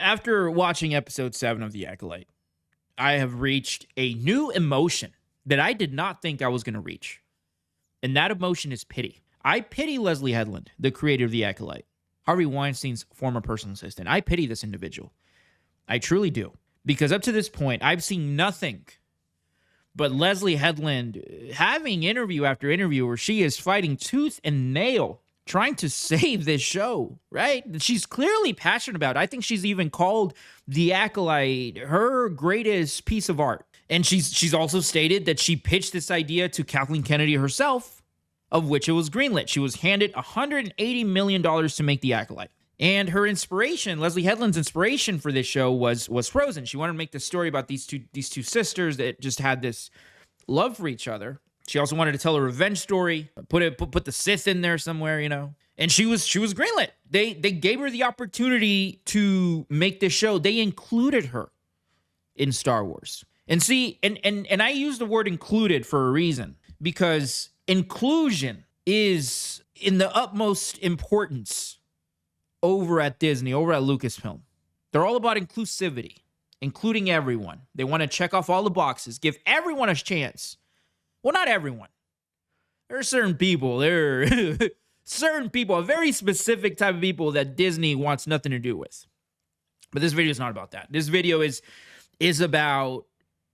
After watching episode 7 of The Acolyte, I have reached a new emotion that I did not think I was going to reach. And that emotion is pity. I pity Leslie Hedland, the creator of The Acolyte, Harvey Weinstein's former personal assistant. I pity this individual. I truly do. Because up to this point, I've seen nothing but Leslie Hedland having interview after interview where she is fighting tooth and nail trying to save this show, right? She's clearly passionate about it. I think she's even called The Acolyte her greatest piece of art. And she's also stated that she pitched this idea to Kathleen Kennedy herself, of which it was greenlit. She was handed $180 million to make The Acolyte. And her inspiration, Leslie Hedland's inspiration for this show was Frozen. She wanted to make this story about these two sisters that just had this love for each other. She also wanted to tell a revenge story, put the Sith in there somewhere, you know. And she was greenlit. They gave her the opportunity to make this show. They included her in Star Wars. And see, and I use the word included for a reason, because inclusion is in the utmost importance over at Disney, over at Lucasfilm. They're all about inclusivity, including everyone. They want to check off all the boxes, give everyone a chance. Well, not everyone. There are certain people, a very specific type of people that Disney wants nothing to do with. But this video is not about that. This video is about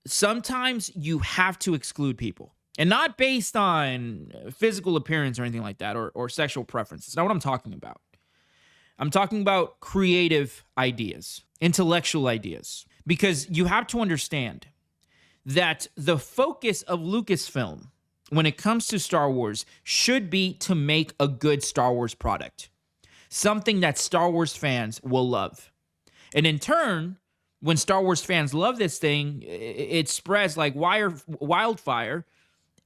sometimes you have to exclude people. And not based on physical appearance or anything like that, or sexual preference. It's not what I'm talking about. I'm talking about creative ideas, intellectual ideas. Because you have to understand that the focus of Lucasfilm when it comes to Star Wars should be to make a good Star Wars product. Something that Star Wars fans will love. And in turn, when Star Wars fans love this thing, it spreads like wildfire.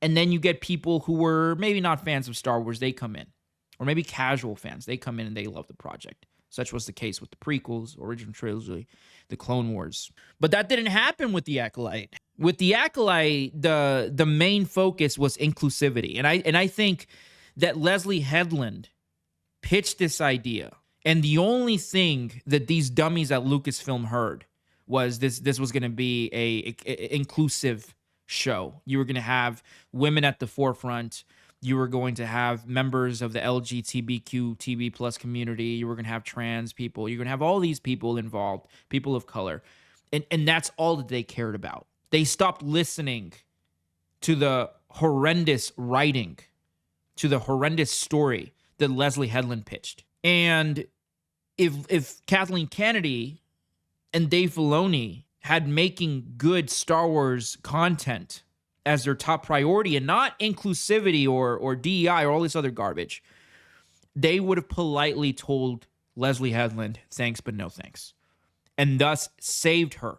And then you get people who were maybe not fans of Star Wars, they come in. Or maybe casual fans, they come in and they love the project. Such was the case with the prequels, original trilogy, the Clone Wars. But that didn't happen with The Acolyte. With The Acolyte, the main focus was inclusivity. And I think that Leslie Hedland pitched this idea. And the only thing that these dummies at Lucasfilm heard was this was going to be a inclusive show. You were going to have women at the forefront. You were going to have members of the LGBTQ TV plus community. You were going to have trans people. You're going to have all these people involved, people of color. And that's all that they cared about. They stopped listening to the horrendous writing, to the horrendous story that Leslie Hedland pitched. And if Kathleen Kennedy and Dave Filoni had making good Star Wars content as their top priority and not inclusivity or DEI or all this other garbage, they would have politely told Leslie Hedland, thanks, but no thanks. And thus saved her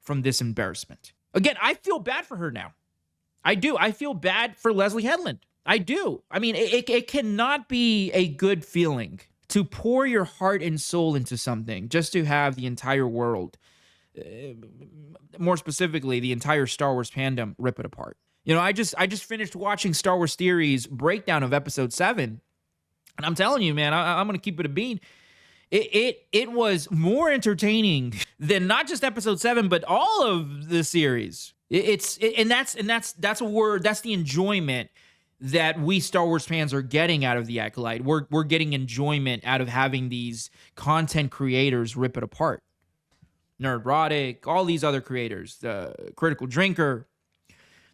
from this embarrassment. Again, I feel bad for her now. I do. I feel bad for Leslie Hedland. I do. I mean, it cannot be a good feeling to pour your heart and soul into something just to have the entire world, more specifically, the entire Star Wars fandom, rip it apart. You know, I just finished watching Star Wars Theory's breakdown of Episode 7, and I'm telling you, man, I'm going to keep it a bean. It was more entertaining than not just Episode 7, but all of the series. That's a word. That's the enjoyment that we Star Wars fans are getting out of The Acolyte. We're getting enjoyment out of having these content creators rip it apart. Nerdrotic, all these other creators, the Critical Drinker,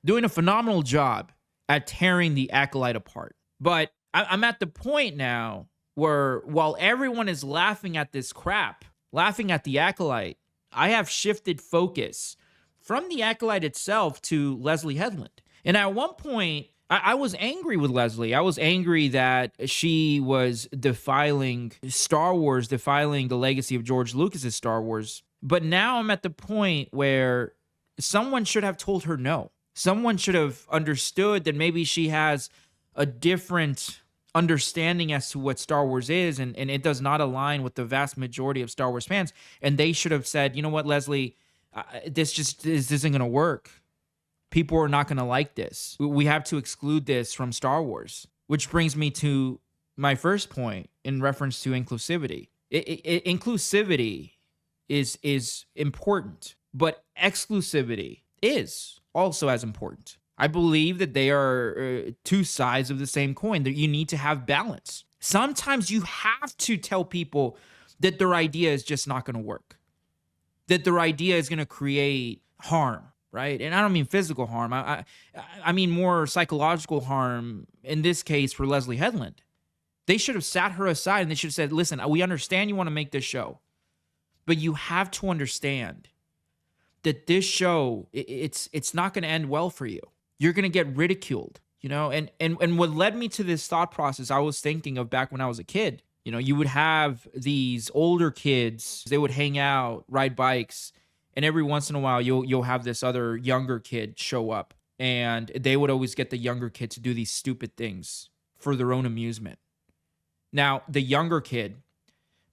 doing a phenomenal job at tearing The Acolyte apart. But I'm at the point now where while everyone is laughing at this crap, laughing at The Acolyte, I have shifted focus from The Acolyte itself to Leslie Hedland. And at one point, I was angry with Leslie. I was angry that she was defiling Star Wars, defiling the legacy of George Lucas's Star Wars. But now I'm at the point where someone should have told her no. Someone should have understood that maybe she has a different understanding as to what Star Wars is, and it does not align with the vast majority of Star Wars fans. And they should have said, you know what, Leslie, this isn't going to work. People are not going to like this. We have to exclude this from Star Wars. Which brings me to my first point in reference to inclusivity. Inclusivity is important, but exclusivity is also as important. I believe that they are two sides of the same coin, that you need to have balance. Sometimes you have to tell people that their idea is just not going to work, that their idea is going to create harm, right? And I don't mean physical harm. I mean more psychological harm, in this case for Leslie Hedland. They should have sat her aside and they should have said, listen, we understand you want to make this show, but you have to understand that this show, it's not going to end well for you. You're going to get ridiculed, you know? And what led me to this thought process, I was thinking of back when I was a kid. You know, you would have these older kids, they would hang out, ride bikes, and every once in a while you'll have this other younger kid show up, and they would always get the younger kid to do these stupid things for their own amusement. Now, the younger kid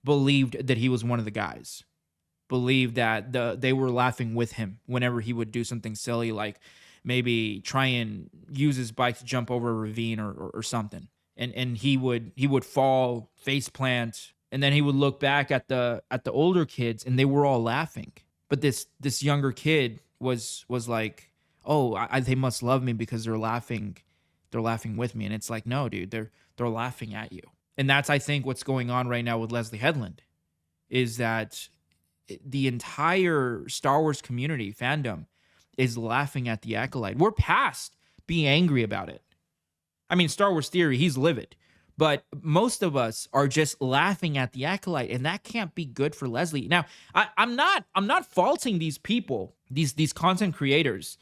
believed that he was one of the guys, believed that they were laughing with him whenever he would do something silly, like maybe try and use his bike to jump over a ravine or something. And he would fall, face plant, and then he would look back at the older kids and they were all laughing. But this younger kid was like, oh, they must love me because they're laughing with me. And it's like, no, dude, they're laughing at you. And that's, I think, what's going on right now with Leslie Hedland, is that the entire Star Wars community, fandom, is laughing at the Acolyte. We're past being angry about it. I mean, Star Wars Theory, he's livid. But most of us are just laughing at the Acolyte, and that can't be good for Leslie. Now, I'm not faulting these people, these content creators,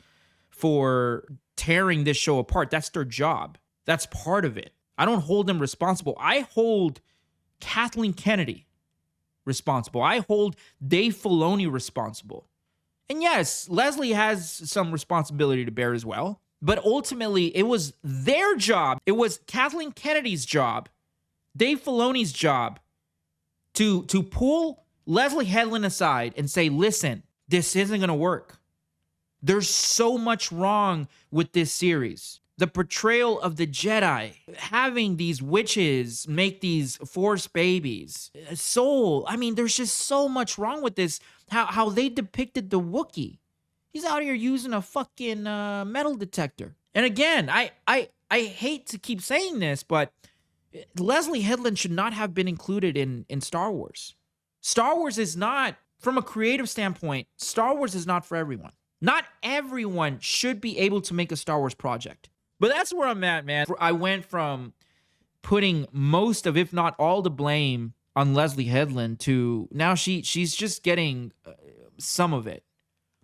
for tearing this show apart. That's their job. That's part of it. I don't hold them responsible. I hold Kathleen Kennedy responsible. I hold Dave Filoni responsible. And yes, Leslie has some responsibility to bear as well. But ultimately, it was their job. It was Kathleen Kennedy's job, Dave Filoni's job, to pull Leslie Hedland aside and say, listen, this isn't going to work. There's so much wrong with this series. The portrayal of the Jedi, having these witches make these Force babies, Soul. I mean, there's just so much wrong with this. How they depicted the Wookiee. He's out here using a fucking metal detector. And again, I hate to keep saying this, but Leslie Hedland should not have been included in Star Wars. Star Wars is not, from a creative standpoint, Star Wars is not for everyone. Not everyone should be able to make a Star Wars project. But that's where I'm at, man. I went from putting most of, if not all, the blame on Leslie Hedland to now she's just getting some of it.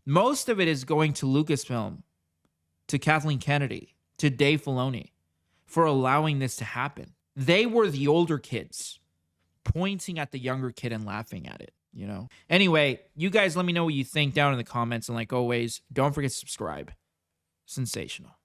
Most of it is going to Lucasfilm, to Kathleen Kennedy, to Dave Filoni for allowing this to happen. They were the older kids pointing at the younger kid and laughing at it, you know? Anyway, you guys let me know what you think down in the comments. And like always, don't forget to subscribe. Sensational.